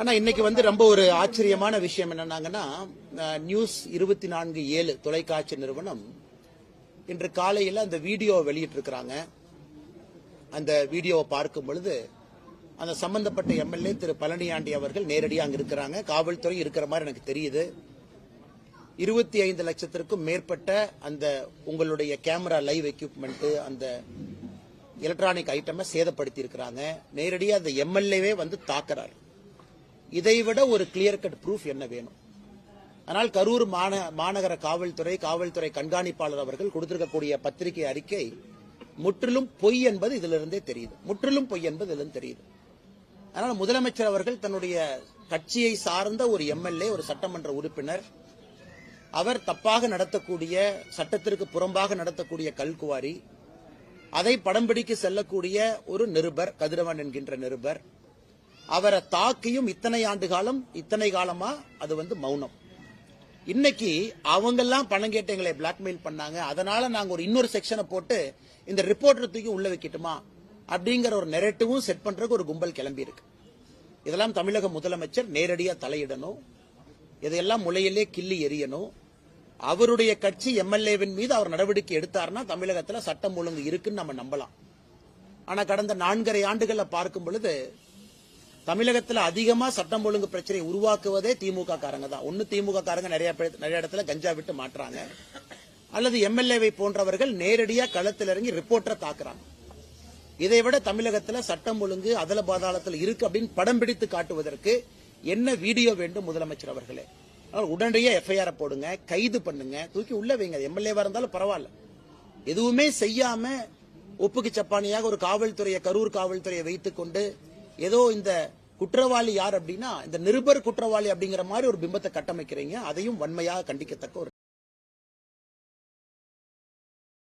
ஆனா இன்னைக்கு ரொம்ப ஒரு ஆச்சரியமான விஷயம் என்னன்னாங்கன்னா, நியூஸ் 24/7 தொலைக்காட்சி நிறுவனம் இன்று காலையில் அந்த வீடியோ வெளியிட்டிருக்கிறாங்க. அந்த வீடியோவை பார்க்கும் பொழுது அந்த சம்பந்தப்பட்ட எம்எல்ஏ திரு பழனியாண்டி அவர்கள் நேரடியாக அங்க இருக்கிறாங்க. காவல்துறை இருக்கிற மாதிரி எனக்கு தெரியுது. 25 லட்சத்திற்கும் மேற்பட்ட அந்த உங்களுடைய கேமரா லைவ் எக்யூப்மெண்ட், அந்த எலக்ட்ரானிக் ஐட்டமை சேதப்படுத்தி இருக்கிறாங்க. நேரடியாக அந்த எம்எல்ஏவே தாக்குறார். இதைவிட ஒரு கிளியர் கட் ப்ரூஃப் என்ன வேணும்? ஆனால் கரூர் மாநகர காவல்துறை கண்காணிப்பாளர் அவர்கள் கொடுத்திருக்கக்கூடிய பத்திரிகை அறிக்கை முற்றிலும் பொய் என்பது இதிலிருந்தே தெரியுது. முற்றிலும் பொய் என்பது இதிலிருந்து தெரியுது. அதனால் முதலமைச்சர் அவர்கள் தன்னுடைய கட்சியை சார்ந்த ஒரு எம்எல்ஏ, ஒரு சட்டமன்ற உறுப்பினர், அவர் தப்பாக நடத்தக்கூடிய, சட்டத்திற்கு புறம்பாக நடத்தக்கூடிய கல்குவாரி, அதை படம் பிடிக்க செல்லக்கூடிய ஒரு நிருபர், கதிரவன் என்கின்ற நிருபர், அவரை தாக்கியும் இத்தனை காலமா அது மௌனம். இன்னைக்கு அவங்கெல்லாம் பணம் கேட்டு எங்களை பிளாக்மெயில் பண்ணாங்க, அதனால நாங்க இன்னொரு செக்ஷனை போட்டு இந்த ரிப்போர்ட்டர் தூக்கி உள்ள வைக்கட்டுமா அப்படிங்கிற ஒரு நெரேட்டிவும் செட் பண்றதுக்கு ஒரு கும்பல் கிளம்பி இருக்கு. இதெல்லாம் தமிழக முதலமைச்சர் நேரடியா தலையிடணும். இதையெல்லாம் முளையிலே கிள்ளி எறியணும். அவருடைய கட்சி எம்எல்ஏவின் மீது அவர் நடவடிக்கை எடுத்தார்னா தமிழகத்தில் சட்டம் ஒழுங்கு இருக்குன்னு நம்ம நம்பலாம். ஆனா கடந்த 4.5 ஆண்டுகளை பார்க்கும் பொழுது தமிழகத்தில் அதிகமா சட்டம் ஒழுங்கு பிரச்சனை உருவாக்குவதே திமுக காரங்க தான். ஒன்னு திமுக காரங்க நிறைய இடத்துல கஞ்சா விட்டு மாற்றாங்க, அல்லது எம்எல்ஏவை போன்றவர்கள் நேரடியா களத்தில் இறங்கி ரிப்போர்ட்டரை தாக்குறாங்க. இதை விட தமிழகத்தில் சட்டம் ஒழுங்கு அதல பாதாளத்தில் இருக்கு அப்படின்னு படம் பிடித்து காட்டுவதற்கு என்ன வீடியோ வேண்டும் முதலமைச்சர் அவர்களே? உடனடியே எஃப்ஐஆர் போடுங்க, கைது பண்ணுங்க, தூக்கி உள்ள வைங்க. எம்எல்ஏவா இருந்தாலும் பரவாயில்ல. எதுவுமே செய்யாம ஒப்புக்கு சப்பானியாக ஒரு காவல்துறையை, கரூர் காவல்துறையை வைத்துக் கொண்டு ஏதோ இந்த குற்றவாளி யார் அப்படின்னா இந்த நிருபர் குற்றவாளி அப்படிங்கிற மாதிரி ஒரு பிம்பத்தை கட்டமைக்கிறீங்க. அதையும் வன்மையாக கண்டிக்கத்தக்க ஒரு